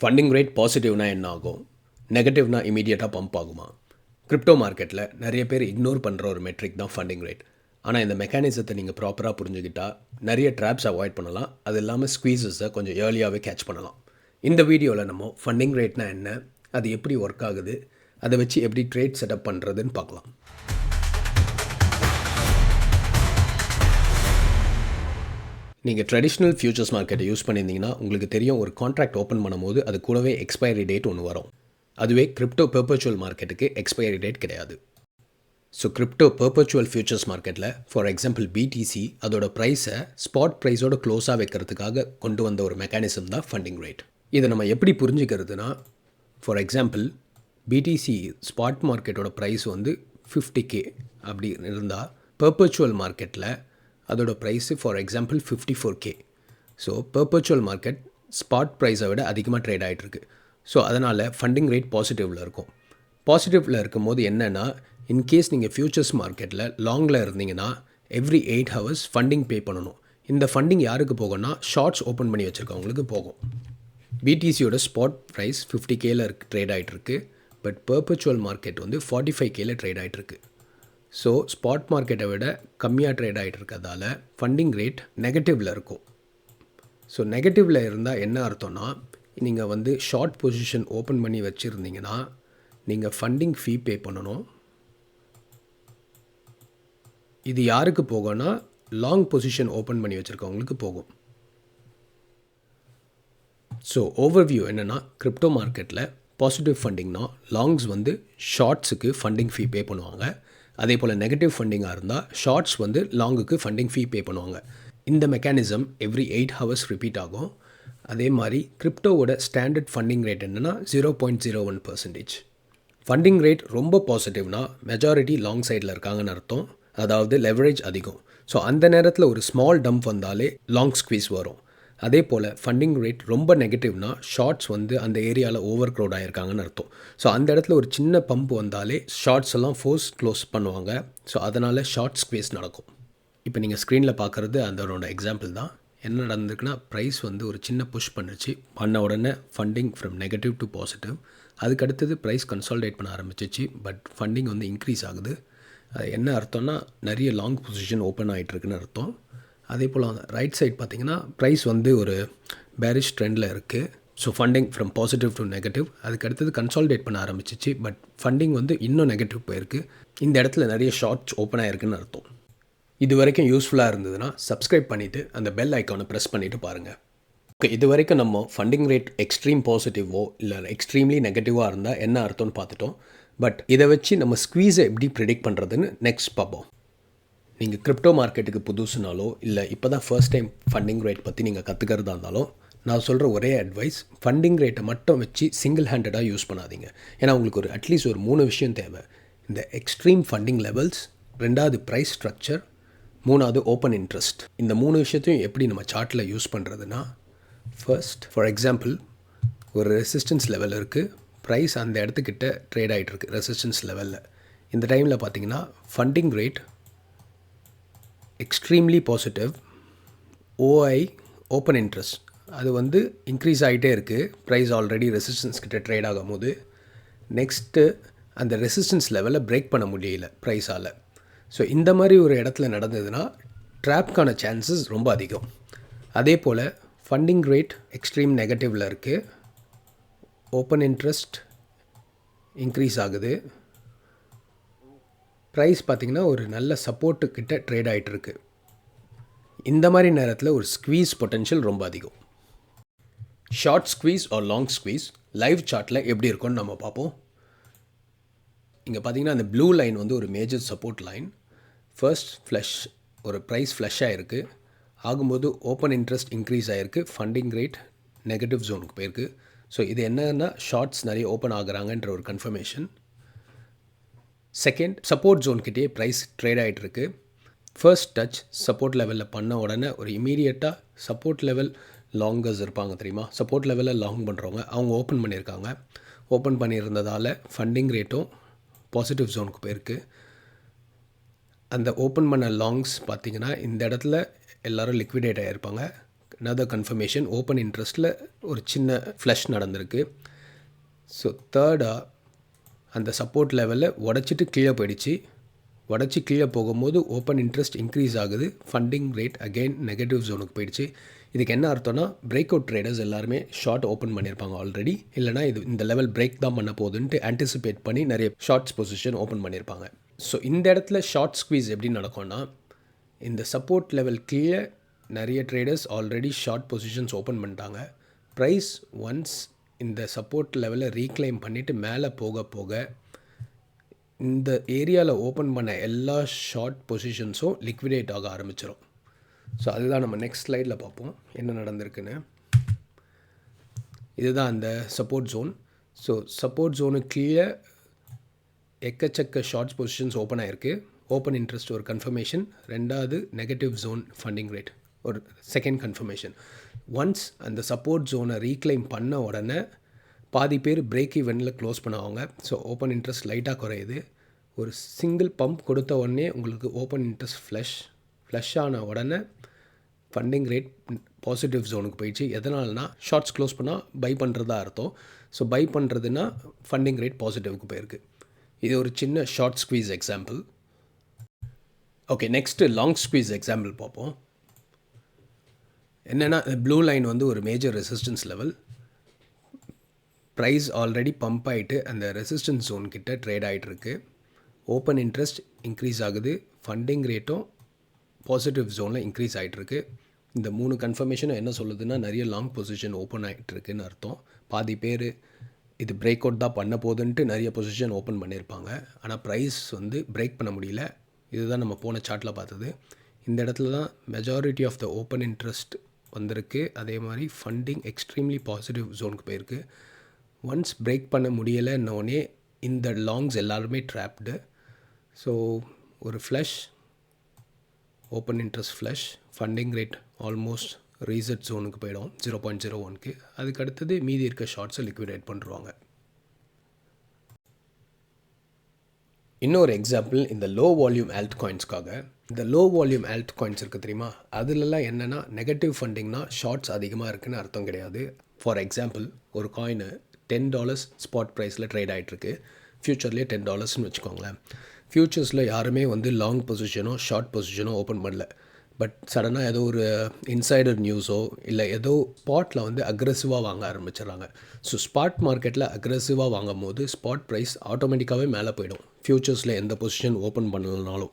Funding rate பாசிட்டிவ்னா என்ன ஆகும், நெகட்டிவ்னா இமீடியட்டாக பம்ப் ஆகுமா? கிரிப்டோ மார்க்கெட்டில் நிறைய பேர் இக்னோர் பண்ணுற ஒரு மெட்ரிக் தான் ஃபண்டிங் ரேட். ஆனால் இந்த மெக்கானிசத்தை நீங்கள் ப்ராப்பராக புரிஞ்சுக்கிட்டால் நிறைய ட்ராப்ஸ் அவாய்ட் பண்ணலாம். அது இல்லாமல் ஸ்குவீசஸை கொஞ்சம் ஏர்லியாகவே கேட்ச் பண்ணலாம். இந்த வீடியோவில் நம்ம ஃபண்டிங் ரேட்னா என்ன, அது எப்படி ஒர்க் ஆகுது, அதை வச்சு எப்படி ட்ரேட் செட்டப் பண்ணுறதுன்னு பார்க்கலாம். நீங்கள் ட்ரெடிஷ்னல் ஃபியூச்சர்ஸ் மார்க்கெட்டை யூஸ் பண்ணியிருந்தீங்கன்னா உங்களுக்கு தெரியும், ஒரு கான்ட்ராக்ட் ஓப்பன் பண்ணும்போது அது கூடவே எக்ஸ்பைரி டேட் ஒன்று வரும். அதுவே கிரிப்டோ பெர்பச்சுவல் மார்க்கெட்டுக்கு எக்ஸ்பைரி டேட் கிடையாது. ஸோ கிரிப்டோ பெர்பச்சுவல் ஃபியூச்சர்ஸ் மார்க்கெட்டில் ஃபார் எக்ஸாம்பிள் பிடிசி அதோட ப்ரைஸை ஸ்பாட் ப்ரைஸோட க்ளோஸாக வைக்கிறதுக்காக கொண்டு வந்த ஒரு மெக்கானிசம் தான் ஃபண்டிங் ரேட். இதை நம்ம எப்படி புரிஞ்சுக்கிறதுனா, ஃபார் எக்ஸாம்பிள் பிடிசி ஸ்பாட் மார்க்கெட்டோட ப்ரைஸ் வந்து 50K அப்படி இருந்தால் பெர்பச்சுவல் மார்க்கெட்டில் அதோட price for example 54K. So perpetual market spot ப்ரைஸை விட அதிகமாக ட்ரேட் ஆகிட்டுருக்கு. ஸோ அதனால் ஃபண்டிங் ரேட் பாசிட்டிவில் இருக்கும். பாசிட்டிவில் இருக்கும்போது என்னென்னா, இன்கேஸ் நீங்கள் ஃபியூச்சர்ஸ் மார்க்கெட்டில் லாங்கில் இருந்தீங்கன்னா எவ்ரி 8 ஹவர்ஸ் ஃபண்டிங் பே பண்ணணும். இந்த ஃபண்டிங் யாருக்கு போகும்னா ஷார்ட்ஸ் ஓப்பன் பண்ணி வச்சுருக்கவங்களுக்கு போகும். பிடிசியோட ஸ்பாட் ப்ரைஸ் 50Kல ட்ரேட் ஆகிட்டுருக்கு. பட் பெர்பச்சுவல் மார்க்கெட் வந்து 45Kல ட்ரேட் ஆகிட்டுருக்கு. ஸோ ஸ்பாட் மார்க்கெட்டை விட கம்மியாக ட்ரேட் ஆகிட்டு இருக்கிறதால ஃபண்டிங் ரேட் நெகட்டிவில் இருக்கும். ஸோ நெகட்டிவில் இருந்தால் என்ன அர்த்தம்னா, நீங்கள் வந்து ஷார்ட் பொசிஷன் ஓப்பன் பண்ணி வச்சுருந்தீங்கன்னா நீங்கள் ஃபண்டிங் ஃபீ பே பண்ணணும். இது யாருக்கு போகும்னா லாங் பொசிஷன் ஓப்பன் பண்ணி வச்சுருக்கவங்களுக்கு போகும். ஸோ ஓவர்வியூ என்னென்னா, கிரிப்டோ மார்க்கெட்டில் பாசிட்டிவ் ஃபண்டிங்னா லாங்ஸ் வந்து ஷார்ட்ஸுக்கு ஃபண்டிங் ஃபீ பே பண்ணுவாங்க. அதே போல் நெகட்டிவ் ஃபண்டிங்காக இருந்தால் ஷார்ட்ஸ் வந்து லாங்குக்கு ஃபண்டிங் ஃபீ பே பண்ணுவாங்க. இந்த மெக்கானிசம் எவ்ரி 8 ஹவர்ஸ் ரிப்பீட் ஆகும். அதே மாதிரி கிரிப்டோவோட ஸ்டாண்டர்ட் ஃபண்டிங் ரேட் என்னென்னா 0.01%. ஃபண்டிங் ரேட் ரொம்ப பாசிட்டிவ்னா மெஜாரிட்டி லாங் சைடில் இருக்காங்கன்னு அர்த்தம். அதாவது லெவரேஜ் அதிகம். ஸோ அந்த நேரத்தில் ஒரு ஸ்மால் டம்ப் வந்தாலே லாங் ஸ்குவீஸ் வரும். அதே போல் ஃபண்டிங் ரேட் ரொம்ப நெகட்டிவ்னா ஷார்ட்ஸ் வந்து அந்த ஏரியாவில் ஓவர் க்ரௌட் ஆகிருக்காங்கன்னு அர்த்தம். ஸோ அந்த இடத்துல ஒரு சின்ன பம்ப் வந்தாலே ஷார்ட்ஸ் எல்லாம் ஃபோர்ஸ் க்ளோஸ் பண்ணுவாங்க. ஸோ அதனால் ஷார்ட் ஸ்குவீஸ் நடக்கும். இப்போ நீங்கள் ஸ்க்ரீனில் பார்க்குறது அதோட எக்ஸாம்பிள் தான். என்ன நடந்திருக்குன்னா, ப்ரைஸ் வந்து ஒரு சின்ன புஷ் பண்ணிச்சு. பண்ண உடனே funding from negative to positive. அதுக்கடுத்தது ப்ரைஸ் கன்சால்டேட் பண்ண ஆரம்பிச்சிச்சு. பட் ஃபண்டிங் வந்து இன்க்ரீஸ் ஆகுது. அது என்ன அர்த்தம்னா, நிறைய லாங் பொசிஷன் ஓப்பன் ஆகிட்டுருக்குன்னு அர்த்தம். அதே போல் ரைட் சைட் பார்த்திங்கன்னா ப்ரைஸ் வந்து ஒரு பேரிஷ் ட்ரெண்டில் இருக்குது. So funding from positive to negative. அதுக்கு அடுத்தது கன்சால்டேட் பண்ண ஆரம்பிச்சிச்சு. பட் ஃபண்டிங் வந்து இன்னும் நெகட்டிவ் போயிருக்கு. இந்த இடத்துல நிறைய ஷார்ட்ஸ் ஓப்பன் ஆகிருக்குன்னு அர்த்தம். இது வரைக்கும் யூஸ்ஃபுல்லாக இருந்ததுன்னா சப்ஸ்கிரைப் பண்ணிவிட்டு அந்த பெல் ஐக்கானை ப்ரெஸ் பண்ணிவிட்டு பாருங்கள். ஓகே, இது வரைக்கும் நம்ம ஃபண்டிங் ரேட் எக்ஸ்ட்ரீம் பாசிட்டிவோ இல்லை எக்ஸ்ட்ரீம்லி நெகட்டிவாக இருந்தால் என்ன அர்த்தம்னு பார்த்துட்டோம். பட் இதை வச்சு நம்ம ஸ்குவீஸை எப்படி ப்ரிடிக்ட் பண்ணுறதுன்னு நெக்ஸ்ட் பார்ப்போம். நீங்கள் கிரிப்டோ மார்க்கெட்டுக்கு புதுசுனாலோ இல்லை இப்போ தான் ஃபர்ஸ்ட் டைம் ஃபண்டிங் ரேட் பற்றி நீங்கள் கற்றுக்கிறதா இருந்தாலும் நான் சொல்கிற ஒரே அட்வைஸ், ஃபண்டிங் ரேட்டை மட்டும் வச்சு சிங்கிள் ஹேண்டடாக யூஸ் பண்ணாதீங்க. ஏன்னா உங்களுக்கு ஒரு அட்லீஸ்ட் ஒரு 3 விஷயம் தேவை. இந்த எக்ஸ்ட்ரீம் ஃபண்டிங் லெவல்ஸ், 2வது ப்ரைஸ் ஸ்ட்ரக்சர், 3வது ஓப்பன் இன்ட்ரெஸ்ட். இந்த 3 விஷயத்தையும் எப்படி நம்ம சார்ட்டில் யூஸ் பண்ணுறதுனா, ஃபர்ஸ்ட் ஃபார் எக்ஸாம்பிள் ஒரு ரெசிஸ்டன்ஸ் லெவல் இருக்குது. ப்ரைஸ் அந்த இடத்துக்கிட்ட ட்ரேட் ஆகிட்டுருக்கு ரெசிஸ்டன்ஸ் லெவலில். இந்த டைமில் பார்த்தீங்கன்னா funding rate extremely positive, ஓஐ open interest அது வந்து இன்க்ரீஸ் ஆகிட்டே இருக்குது. ப்ரைஸ் ஆல்ரெடி ரெசிஸ்டன்ஸ் கிட்ட ட்ரேட் ஆகும் போது நெக்ஸ்ட்டு அந்த ரெசிஸ்டன்ஸ் லெவலை பிரேக் பண்ண முடியல ப்ரைஸால். ஸோ இந்த மாதிரி ஒரு இடத்துல நடந்ததுன்னா ட்ராப்க்கான சான்சஸ் ரொம்ப அதிகம். அதே போல் ஃபண்டிங் ரேட் எக்ஸ்ட்ரீம் நெகட்டிவில் இருக்குது, ஓப்பன் இன்ட்ரெஸ்ட் இன்க்ரீஸ் ஆகுது, ப்ரைஸ் பார்த்திங்கன்னா ஒரு நல்ல சப்போர்ட்டுக்கிட்ட ட்ரேட் ஆகிட்டுருக்கு. இந்த மாதிரி நேரத்தில் ஒரு ஸ்குவீஸ் பொட்டென்ஷியல் ரொம்ப அதிகம். Short squeeze or long squeeze live சார்ட்டில் எப்படி இருக்கும்னு நம்ம பார்ப்போம். இங்கே பார்த்திங்கன்னா அந்த ப்ளூ லைன் வந்து ஒரு major support line. First flush ஒரு ப்ரைஸ் ஃப்ளஷ் ஆகிருக்கு. ஆகும்போது ஓப்பன் இன்ட்ரெஸ்ட் இன்க்ரீஸ் ஆகிருக்கு, ஃபண்டிங் ரேட் நெகட்டிவ் ஜோனுக்கு போயிருக்கு. ஸோ இது என்னன்னா ஷார்ட்ஸ் நிறைய ஓப்பன் ஆகுறாங்கன்ற ஒரு கன்ஃபர்மேஷன். செகண்ட், சப்போர்ட் ஜோன்கிட்டே ப்ரைஸ் ட்ரேட் ஆகிட்டுருக்கு. ஃபர்ஸ்ட் டச் சப்போர்ட் லெவலில் பண்ண உடனே ஒரு இமீடியட்டாக சப்போர்ட் லெவல் லாங்கர்ஸ் இருப்பாங்க தெரியுமா, சப்போர்ட் லெவலில் லாங் பண்ணுறவங்க அவங்க ஓப்பன் பண்ணியிருக்காங்க. ஓப்பன் பண்ணியிருந்ததால் ஃபண்டிங் ரேட்டும் பாசிட்டிவ் ஜோனுக்கு போயிருக்கு. அந்த ஓப்பன் பண்ண லாங்ஸ் பார்த்திங்கன்னா இந்த இடத்துல எல்லோரும் லிக்விடேட் ஆகிருப்பாங்க. another confirmation ஓப்பன் இன்ட்ரெஸ்ட்டில் ஒரு சின்ன ஃப்ளஷ் நடந்திருக்கு. ஸோ தேர்டாக அந்த சப்போர்ட் லெவலில் உடச்சிட்டு கீழே போயிடுச்சு. உடச்சி கீழே போகும்போது ஓப்பன் இன்ட்ரெஸ்ட் இன்க்ரீஸ் ஆகுது, ஃபண்டிங் ரேட் அகெயின் நெகட்டிவ் ஜோனுக்கு போயிடுச்சு. இதுக்கு என்ன அர்த்தம்னா பிரேக் அவுட் ட்ரேடர்ஸ் எல்லாருமே ஷார்ட் ஓப்பன் பண்ணியிருப்பாங்க ஆல்ரெடி, இல்லைனா இது இந்த லெவல் பிரேக் தான் பண்ண போகுதுன்ட்டு ஆன்டிசிபேட் பண்ணி நிறைய ஷார்ட்ஸ் பொசிஷன் ஓப்பன் பண்ணியிருப்பாங்க. ஸோ இந்த இடத்துல ஷார்ட் ஸ்குவீஸ் எப்படி நடக்கும்னா, இந்த சப்போர்ட் லெவல் கீழே நிறைய traders already short positions open பண்ணிட்டாங்க. ப்ரைஸ் ஒன்ஸ் இந்த சப்போர்ட் லெவலை ரீக்ளைம் பண்ணிவிட்டு மேலே போக போக இந்த ஏரியாவில் ஓப்பன் பண்ண எல்லா ஷார்ட் பொசிஷன்ஸும் லிக்விடேட் ஆக ஆரம்பிச்சிடும். ஸோ அதுதான் நம்ம நெக்ஸ்ட் ஸ்லைடில் பார்ப்போம் என்ன நடந்திருக்குன்னு. இதுதான் அந்த சப்போர்ட் ஜோன். ஸோ சப்போர்ட் ஜோனுக்கு கீழே எக்கச்சக்க ஷார்ட்ஸ் பொசிஷன்ஸ் ஓப்பன் ஆகிருக்கு. ஓப்பன் இன்ட்ரெஸ்ட் ஒரு கன்ஃபர்மேஷன், ரெண்டாவது நெகட்டிவ் ஜோன் ஃபண்டிங் ரேட் ஒரு செகண்ட் கன்ஃபர்மேஷன். ஒன்ஸ் அந்த சப்போர்ட் ஜோனை ரீக்ளைம் பண்ண உடனே பாதி பேர் பிரேக் ஈவெனில் க்ளோஸ் பண்ணுவாங்க. ஸோ ஓப்பன் இன்ட்ரெஸ்ட் லைட்டாக குறையுது. ஒரு சிங்கிள் பம்ப் கொடுத்த உடனே உங்களுக்கு ஓப்பன் இன்ட்ரெஸ்ட் ஃப்ளஷ் ஆன உடனே ஃபண்டிங் ரேட் பாசிட்டிவ் ஜோனுக்கு போயிடுச்சு. எதனால்னா ஷார்ட்ஸ் க்ளோஸ் பண்ணால் பை பண்ணுறதா அர்த்தம். ஸோ பை பண்ணுறதுன்னா ஃபண்டிங் ரேட் பாசிட்டிவ்க்கு போயிருக்கு. இது ஒரு சின்ன short squeeze example. Okay, next long squeeze example பார்ப்போம். என்னென்னா ப்ளூ லைன் வந்து ஒரு major resistance level. Price already pump ஆகிட்டு அந்த ரெசிஸ்டன்ஸ் ஜோன் கிட்ட ட்ரேட் ஆகிட்டுருக்கு. ஓப்பன் இன்ட்ரெஸ்ட் இன்க்ரீஸ் ஆகுது, ஃபண்டிங் ரேட்டும் பாசிட்டிவ் ஜோனில் இன்க்ரீஸ் ஆகிட்டுருக்கு. இந்த 3 கன்ஃபர்மேஷனும் என்ன சொல்லுதுன்னா நிறைய லாங் பொசிஷன் ஓப்பன் ஆகிட்டுருக்குன்னு அர்த்தம். பாதி பேர் இது பிரேக் அவுட் தான் பண்ண போதுன்ட்டு நிறைய பொசிஷன் ஓப்பன் பண்ணியிருப்பாங்க. ஆனால் ப்ரைஸ் வந்து பிரேக் பண்ண முடியல. இதுதான் நம்ம போன சார்ட்டில் பார்த்தது. இந்த இடத்துல தான் majority of the open interest வந்திருக்கு. அதே மாதிரி ஃபண்டிங் எக்ஸ்ட்ரீம்லி பாசிட்டிவ் ஜோனுக்கு போயிருக்கு. ஒன்ஸ் பிரேக் பண்ண முடியலைன்னொடனே இந்த லாங்ஸ் எல்லாருமே ட்ராப்டு. ஸோ ஒரு flush, open interest flush, funding rate almost reset ஜோனுக்கு போயிடும் 0.01க்கு. அதுக்கு அடுத்தது மீதி இருக்க ஷார்ட்ஸை லிக்விடேட் பண்ணுறாங்க. இன்னொரு எக்ஸாம்பிள் இந்த லோ வால்யூம் ஆல்ட் காயின்ஸ்க்காக. இந்த லோ வால்யூம் ஆல்ட் காயின்ஸ் இருக்குது தெரியுமா, அதுலலாம் என்னென்னா நெகட்டிவ் ஃபண்டிங்னா ஷார்ட்ஸ் அதிகமாக இருக்குதுன்னு அர்த்தம் கிடையாது. ஃபார் எக்ஸாம்பிள் ஒரு காயினு $10 ஸ்பாட் ப்ரைஸில் ட்ரேட் ஆகிட்டுருக்கு. ஃப்யூச்சர்லேயே $10ன்னு வச்சுக்கோங்களேன். ஃப்யூச்சர்ஸில் யாருமே வந்து லாங் பொசிஷனோ ஷார்ட் பொசிஷனோ ஓப்பன் பண்ணல. பட் சடனாக ஏதோ ஒரு இன்சைடர் நியூஸோ இல்லை ஏதோ ஸ்பாட்டில் வந்து அக்ரெசிவாக வாங்க ஆரம்பிச்சிடறாங்க. ஸோ ஸ்பாட் மார்க்கெட்டில் அக்ரெசிவாக வாங்கும் போது ஸ்பாட் ப்ரைஸ் ஆட்டோமேட்டிக்காகவே மேலே போயிடும், ஃப்யூச்சர்ஸில் எந்த பொசிஷன் ஓப்பன் பண்ணலனாலும்.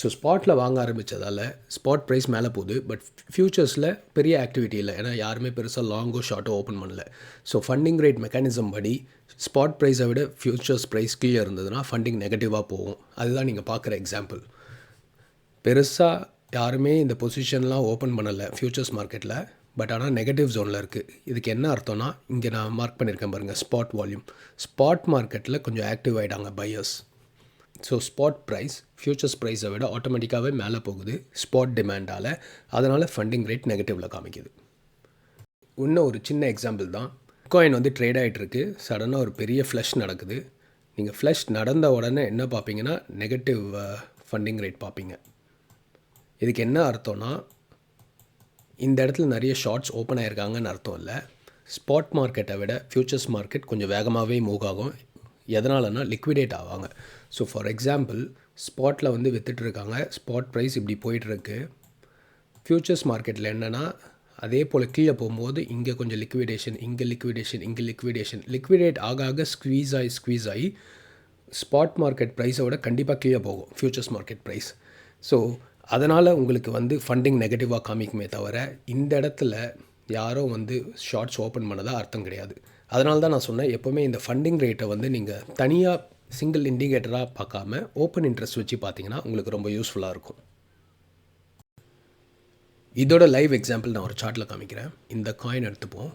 ஸோ ஸ்பாட்டில் வாங்க ஆரம்பித்ததால் ஸ்பாட் ப்ரைஸ் மேலே போகுது. பட் ஃப்யூச்சர்ஸில் பெரிய ஆக்டிவிட்டி இல்லை, ஏன்னா யாருமே பெருசாக லாங்கோ ஷார்ட்டோ ஓப்பன் பண்ணல. ஸோ ஃபண்டிங் ரேட் மெக்கானிசம் படி ஸ்பாட் ப்ரைஸை விட ஃப்யூச்சர்ஸ் ப்ரைஸ் கீழே இருந்ததுன்னா ஃபண்டிங் நெகட்டிவாக போகும். அதுதான் நீங்கள் பார்க்குற எக்ஸாம்பிள். பெருசாக யாருமே இந்த பொசிஷன்லாம் ஓப்பன் பண்ணலை ஃப்யூச்சர்ஸ் மார்க்கெட்டில், பட் ஆனால் நெகட்டிவ் ஜோனில் இருக்குது. இதுக்கு என்ன அர்த்தம்னா, இங்கே நான் மார்க் பண்ணியிருக்கேன் பாருங்கள், ஸ்பாட் வால்யூம். ஸ்பாட் மார்க்கெட்டில் கொஞ்சம் ஆக்டிவ் ஆகிட்டாங்க buyers. So spot price futures ப்ரைஸை விட ஆட்டோமேட்டிக்காகவே மேலே போகுது ஸ்பாட் டிமாண்டால். அதனால் ஃபண்டிங் ரேட் நெகட்டிவில் காமிக்குது. இன்னும் ஒரு சின்ன எக்ஸாம்பிள் தான். பிட்காயின் வந்து ட்ரேட் ஆகிட்டுருக்கு. சடனாக ஒரு பெரிய ஃப்ளஷ் நடக்குது. நீங்கள் ஃப்ளஷ் நடந்த உடனே என்ன பார்ப்பீங்கன்னா நெகட்டிவ் ஃபண்டிங் ரேட் பார்ப்பீங்க. இதுக்கு என்ன அர்த்தம்னா, இந்த இடத்துல நிறைய ஷார்ட்ஸ் ஓப்பன் ஆகிருக்காங்கன்னு அர்த்தம் இல்லை. ஸ்பாட் மார்க்கெட்டை விட ஃப்யூச்சர்ஸ் மார்க்கெட் கொஞ்சம் வேகமாகவே மூவ் ஆகும். எதனாலனா லிக்விடேட் ஆவாங்க. ஸோ ஃபார் எக்ஸாம்பிள் ஸ்பாட்டில் வந்து விற்றுட்ருக்காங்க, ஸ்பாட் ப்ரைஸ் இப்படி போயிட்டுருக்கு. ஃப்யூச்சர்ஸ் மார்க்கெட்டில் என்னென்னா அதே போல் கீழே போகும்போது இங்கே கொஞ்சம் லிக்விடேஷன், இங்கே லிக்விடேஷன், இங்கே லிக்விடேஷன், லிக்விடேட் ஆக ஸ்குவீஸ் ஆகி ஸ்பாட் மார்க்கெட் ப்ரைஸை விட கண்டிப்பாக கீழே போகும் ஃப்யூச்சர்ஸ் மார்க்கெட் ப்ரைஸ். ஸோ அதனால் உங்களுக்கு வந்து ஃபண்டிங் நெகட்டிவாக காமிக்குமே தவிர இந்த இடத்துல யாரும் வந்து ஷார்ட்ஸ் ஓப்பன் பண்ணதாக அர்த்தம் கிடையாது. அதனால தான் நான் சொன்னேன், எப்போவுமே இந்த ஃபண்டிங் ரேட்டை வந்து நீங்கள் தனியாக சிங்கிள் இண்டிகேட்டராக பார்க்காம ஓப்பன் இன்ட்ரெஸ்ட் வச்சு பார்த்தீங்கன்னா உங்களுக்கு ரொம்ப யூஸ்ஃபுல்லாக இருக்கும். இதோட லைவ் எக்ஸாம்பிள் நான் ஒரு சார்ட்டில் காமிக்கிறேன். இந்த காயின் எடுத்துப்போம்,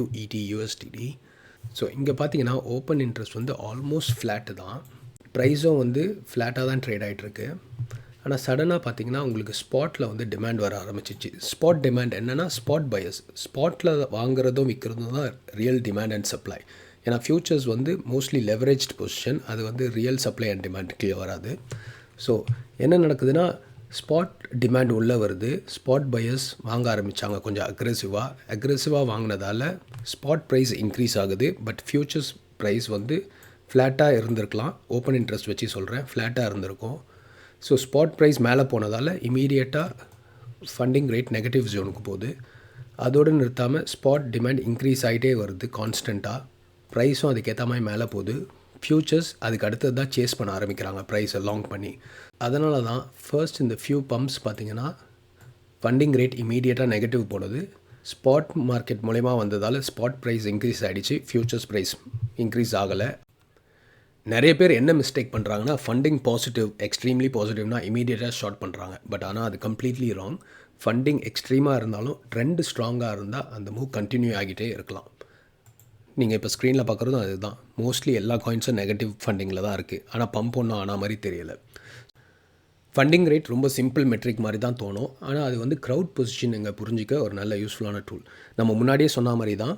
WETUSDT. ஸோ இங்கே பார்த்தீங்கன்னா ஓப்பன் இன்ட்ரெஸ்ட் வந்து ஆல்மோஸ்ட் ஃப்ளாட்டு தான், ப்ரைஸும் வந்து ஃப்ளாட்டாக தான் ட்ரேட் ஆகிட்டுருக்கு. ஆனால் சடனாக பார்த்தீங்கன்னா உங்களுக்கு ஸ்பாட்டில் வந்து டிமாண்ட் வர ஆரம்பிச்சிச்சு. ஸ்பாட் டிமாண்ட் என்னென்னா ஸ்பாட் பையர்ஸ், ஸ்பாட்டில் வாங்குறதும் விற்கிறதும் தான் ரியல் டிமாண்ட் அண்ட் சப்ளை. ஏன்னா ஃப்யூச்சர்ஸ் வந்து மோஸ்ட்லி லெவரேஜ்டு பொசிஷன், அது வந்து ரியல் சப்ளை அண்ட் டிமாண்ட் கீழே வராது. ஸோ என்ன நடக்குதுன்னா ஸ்பாட் டிமாண்ட் உள்ளே வருது. ஸ்பாட் பையர்ஸ் வாங்க ஆரம்பித்தாங்க கொஞ்சம் அக்ரெசிவாக வாங்கினதால ஸ்பாட் ப்ரைஸ் இன்க்ரீஸ் ஆகுது. பட் ஃப்யூச்சர்ஸ் ப்ரைஸ் வந்து ஃப்ளாட்டாக இருந்திருக்கலாம். ஓப்பன் இன்ட்ரெஸ்ட் வச்சு சொல்கிறேன், ஃப்ளாட்டாக இருந்திருக்கும். ஸோ ஸ்பாட் ப்ரைஸ் மேலே போனதால் இமீடியட்டாக ஃபண்டிங் ரேட் நெகட்டிவ் ஜோனுக்கு போகுது. அதோடு நிறுத்தாமல் ஸ்பாட் டிமாண்ட் இன்க்ரீஸ் ஆகிட்டே வருது கான்ஸ்டண்ட்டாக. ப்ரைஸும் அதுக்கேற்ற மாதிரி மேலே போகுது. ஃப்யூச்சர்ஸ் அதுக்கு அடுத்தது தான் சேஸ் பண்ண ஆரம்பிக்கிறாங்க ப்ரைஸை லாங் பண்ணி. அதனால தான் ஃபர்ஸ்ட் இந்த ஃபியூ பம்ப்ஸ் பார்த்திங்கன்னா ஃபண்டிங் ரேட் இமீடியட்டாக நெகட்டிவ் போனது. ஸ்பாட் மார்க்கெட் மூலயமா வந்ததால் ஸ்பாட் ப்ரைஸ் இன்க்ரீஸ் ஆகிடுச்சு, ஃப்யூச்சர்ஸ் ப்ரைஸ் இன்க்ரீஸ் ஆகலை. நிறைய பேர் என்ன மிஸ்டேக் பண்ணுறாங்கன்னா ஃபண்டிங் பாசிட்டிவ், எக்ஸ்ட்ரீம்லி பாசிட்டிவ்னா இமீடியட்டாக ஷார்ட் பண்ணுறாங்க. பட் ஆனால் அது கம்ப்ளீட்லி ராங். ஃபண்டிங் எக்ஸ்ட்ரீமாக இருந்தாலும் ட்ரெண்ட் ஸ்ட்ராங்காக இருந்தால் அந்த மூவ் கண்டினியூ ஆகிட்டே இருக்கலாம். நீங்கள் இப்போ ஸ்க்ரீனில் பார்க்குறதும் அதுதான். மோஸ்ட்லி எல்லா காயின்ஸும் நெகட்டிவ் ஃபண்டிங்கில் தான் இருக்குது. ஆனால் பம்ப் ஒன்றும் ஆன மாதிரி தெரியலை. ஃபண்டிங் ரேட் ரொம்ப சிம்பிள் மெட்ரிக் மாதிரி தான் தோணும். ஆனால் அது வந்து க்ரௌட் பொசிஷன் இங்கே புரிஞ்சிக்க ஒரு நல்ல யூஸ்ஃபுல்லான டூல். நம்ம முன்னாடியே சொன்ன மாதிரி தான்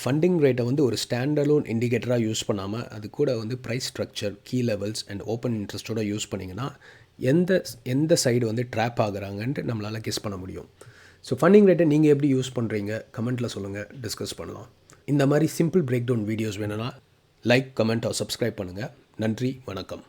ஃபண்டிங் ரேட்டை வந்து ஒரு ஸ்டாண்டர்லோன் இண்டிகேட்டராக யூஸ் பண்ணாமல் அது கூட வந்து price structure, key levels and open இன்ட்ரெஸ்ட்டோட யூஸ் பண்ணிங்கன்னா எந்த சைடு வந்து ட்ராப் ஆகுறாங்கன்ட்டு நம்மளால் கெஸ் பண்ண முடியும். ஸோ ஃபண்டிங் ரேட்டை நீங்கள் எப்படி யூஸ் பண்ணுறீங்க கமெண்ட்டில் சொல்லுங்கள், டிஸ்கஸ் பண்ணலாம். இந்த மாதிரி சிம்பிள் பிரேக் டவுன் வீடியோஸ் வேணும்னா லைக், கமெண்ட் ஆர் சப்ஸ்கிரைப் பண்ணுங்கள். நன்றி, வணக்கம்.